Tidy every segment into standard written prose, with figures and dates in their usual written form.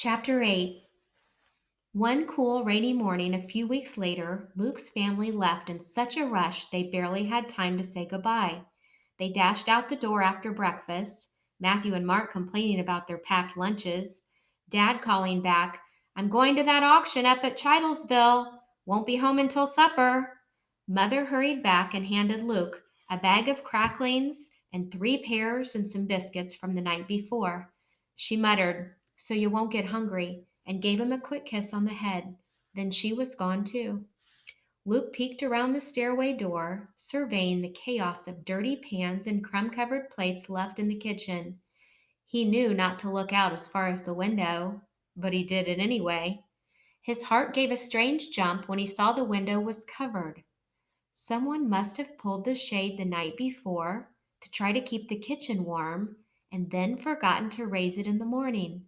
Chapter 8. One cool, rainy morning a few weeks later, Luke's family left in such a rush they barely had time to say goodbye. They dashed out the door after breakfast, Matthew and Mark complaining about their packed lunches, Dad calling back, "I'm going to that auction up at Chidlesville. Won't be home until supper." Mother hurried back and handed Luke a bag of cracklings and 3 pears and some biscuits from the night before. She muttered, "So you won't get hungry," and gave him a quick kiss on the head. Then she was gone too. Luke peeked around the stairway door, surveying the chaos of dirty pans and crumb covered plates left in the kitchen. He knew not to look out as far as the window, but he did it anyway. His heart gave a strange jump when he saw the window was covered. Someone must have pulled the shade the night before to try to keep the kitchen warm and then forgotten to raise it in the morning.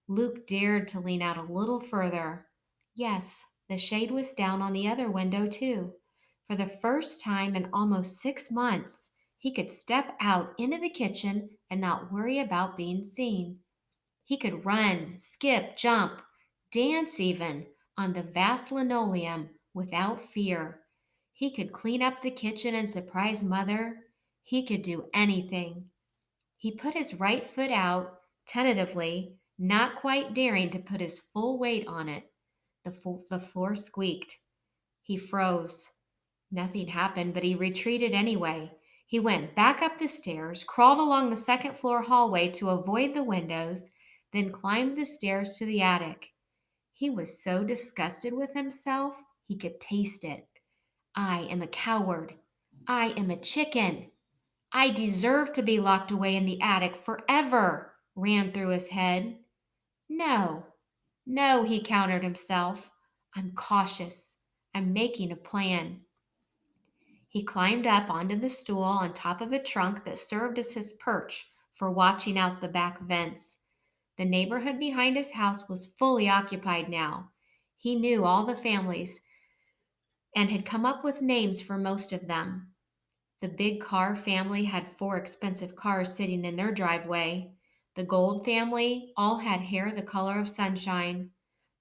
Luke dared to lean out a little further. Yes, the shade was down on the other window, too. For the first time in almost 6 months, he could step out into the kitchen and not worry about being seen. He could run, skip, jump, dance even on the vast linoleum without fear. He could clean up the kitchen and surprise Mother. He could do anything. He put his right foot out, tentatively, not quite daring to put his full weight on it. The floor squeaked. He froze. Nothing happened, but he retreated anyway. He went back up the stairs, crawled along the second floor hallway to avoid the windows, then climbed the stairs to the attic. He was so disgusted with himself, he could taste it. "I am a coward. I am a chicken. I deserve to be locked away in the attic forever," ran through his head. No, no, he countered himself. "I'm cautious. I'm making a plan." He climbed up onto the stool on top of a trunk that served as his perch for watching out the back vents. The neighborhood behind his house was fully occupied now. He knew all the families and had come up with names for most of them. The big Carr family had 4 expensive cars sitting in their driveway. The Gold family all had hair the color of sunshine.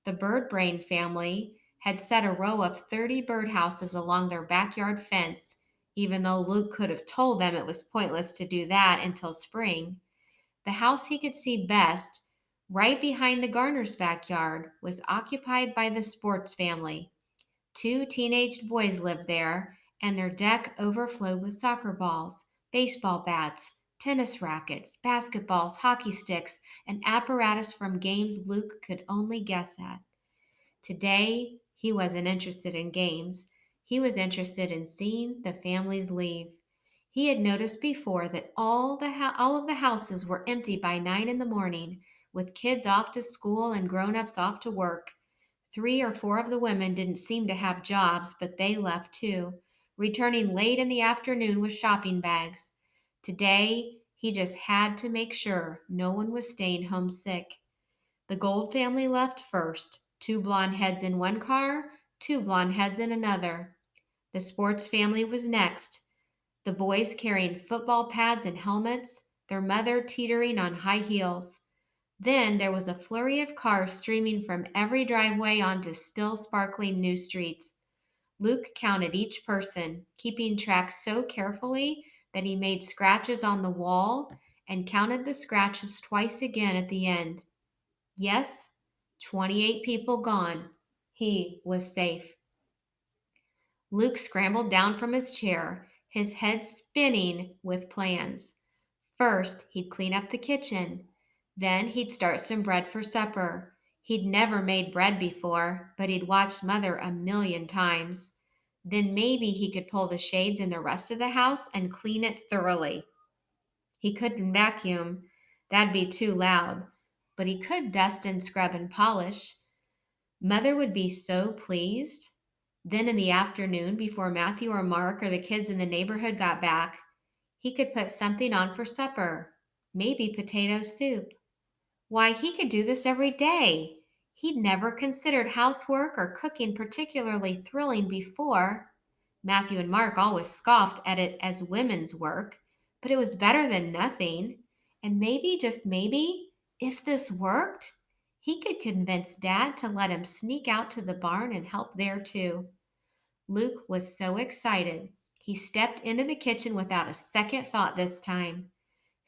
The Bird Brain family had set a row of 30 birdhouses along their backyard fence, even though Luke could have told them it was pointless to do that until spring. The house he could see best, right behind the Garner's backyard, was occupied by the Sports family. 2 teenaged boys lived there, and their deck overflowed with soccer balls, baseball bats, tennis rackets, basketballs, hockey sticks, and apparatus from games Luke could only guess at. Today, he wasn't interested in games. He was interested in seeing the families leave. He had noticed before that all of the houses were empty by 9 in the morning, with kids off to school and grown-ups off to work. 3 or 4 of the women didn't seem to have jobs, but they left too, returning late in the afternoon with shopping bags. Today, he just had to make sure no one was staying home sick. The Gold family left first, 2 blonde heads in one car, 2 blonde heads in another. The Sports family was next, the boys carrying football pads and helmets, their mother teetering on high heels. Then there was a flurry of cars streaming from every driveway onto still sparkling new streets. Luke counted each person, keeping track so carefully that he made scratches on the wall and counted the scratches twice again at the end. Yes, 28 people gone. He was safe. Luke scrambled down from his chair, his head spinning with plans. First, he'd clean up the kitchen. Then he'd start some bread for supper. He'd never made bread before, but he'd watched Mother a million times. Then maybe he could pull the shades in the rest of the house and clean it thoroughly. He couldn't vacuum. That'd be too loud. But he could dust and scrub and polish. Mother would be so pleased. Then in the afternoon, before Matthew or Mark or the kids in the neighborhood got back, he could put something on for supper, maybe potato soup. Why, he could do this every day. He'd never considered housework or cooking particularly thrilling before. Matthew and Mark always scoffed at it as women's work, but it was better than nothing. And maybe, just maybe, if this worked, He could convince Dad to let him sneak out to the barn and help there too. Luke was so excited. He stepped into the kitchen without a second thought this time.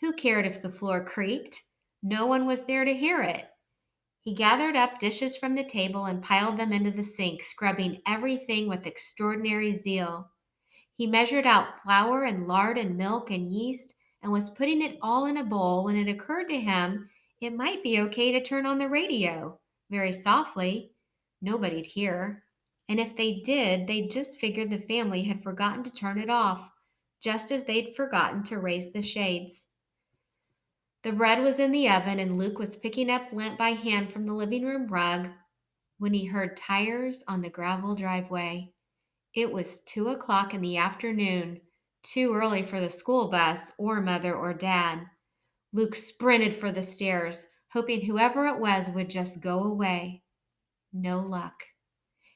Who cared if the floor creaked? No one was there to hear it. He gathered up dishes from the table and piled them into the sink, scrubbing everything with extraordinary zeal. He measured out flour and lard and milk and yeast and was putting it all in a bowl when it occurred to him it might be okay to turn on the radio very softly. Nobody'd hear. And if they did, they'd just figure the family had forgotten to turn it off, just as they'd forgotten to raise the shades. The bread was in the oven, and Luke was picking up lint by hand from the living room rug when he heard tires on the gravel driveway. It was 2 o'clock in the afternoon, too early for the school bus or mother or dad. Luke sprinted for the stairs, hoping whoever it was would just go away. No luck.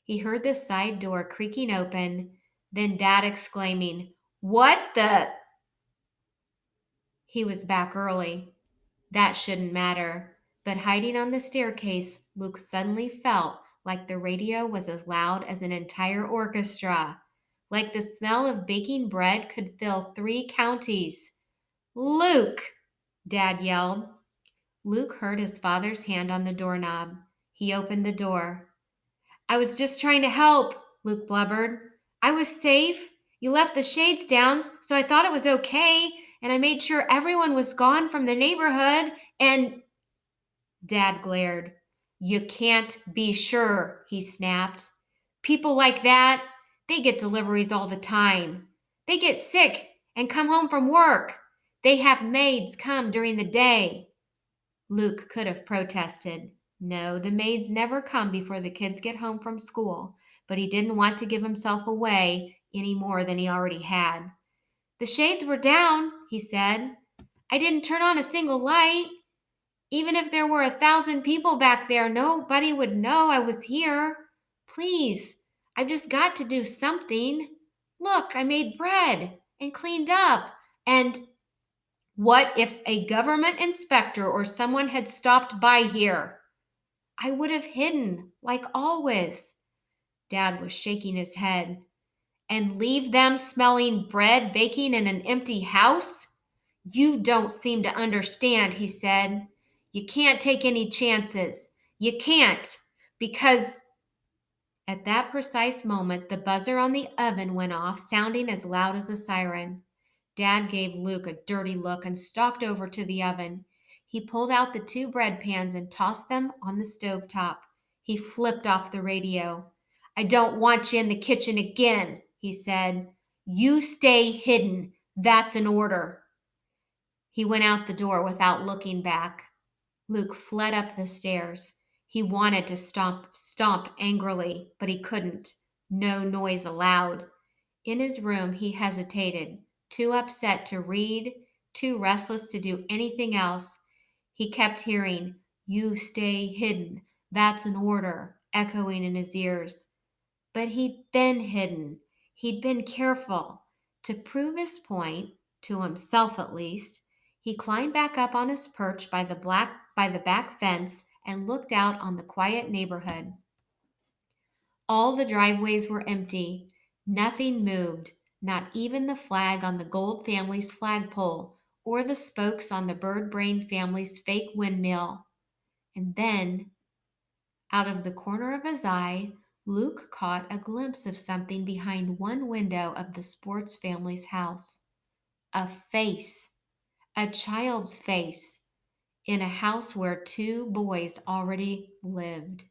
He heard the side door creaking open, then Dad exclaiming, "What the?" He was back early. That shouldn't matter. But hiding on the staircase, Luke suddenly felt like the radio was as loud as an entire orchestra, like the smell of baking bread could fill 3 counties. "Luke!" Dad yelled. Luke heard his father's hand on the doorknob. He opened the door. "I was just trying to help," Luke blubbered. "I was safe. You left the shades down, so I thought it was okay, and I made sure everyone was gone from the neighborhood, and—" Dad glared. "You can't be sure," he snapped. "People like that, they get deliveries all the time. They get sick and come home from work. They have maids come during the day." Luke could have protested. No, the maids never come before the kids get home from school, but he didn't want to give himself away any more than he already had. "The shades were down," he said. "I didn't turn on a single light. Even if there were 1,000 people back there, nobody would know I was here. Please, I've just got to do something. Look, I made bread and cleaned up. And what if a government inspector or someone had stopped by here? I would have hidden, like always." Dad was shaking his head. "And leave them smelling bread baking in an empty house? You don't seem to understand," he said. "You can't take any chances. You can't, because—" At that precise moment, the buzzer on the oven went off, sounding as loud as a siren. Dad gave Luke a dirty look and stalked over to the oven. He pulled out the 2 bread pans and tossed them on the stove top. He flipped off the radio. "I don't want you in the kitchen again," he said. "You stay hidden. That's an order." He went out the door without looking back. Luke fled up the stairs. He wanted to stomp angrily, but he couldn't. No noise allowed. In his room, he hesitated, too upset to read, too restless to do anything else. He kept hearing, "You stay hidden. That's an order," echoing in his ears. But he'd been hidden. He'd been careful. To prove his point, to himself at least, he climbed back up on his perch by the back fence and looked out on the quiet neighborhood. All the driveways were empty. Nothing moved, not even the flag on the Gold family's flagpole or the spokes on the Bird Brain family's fake windmill. And then, out of the corner of his eye, Luke caught a glimpse of something behind one window of the Sports family's house. A face, a child's face, in a house where 2 boys already lived.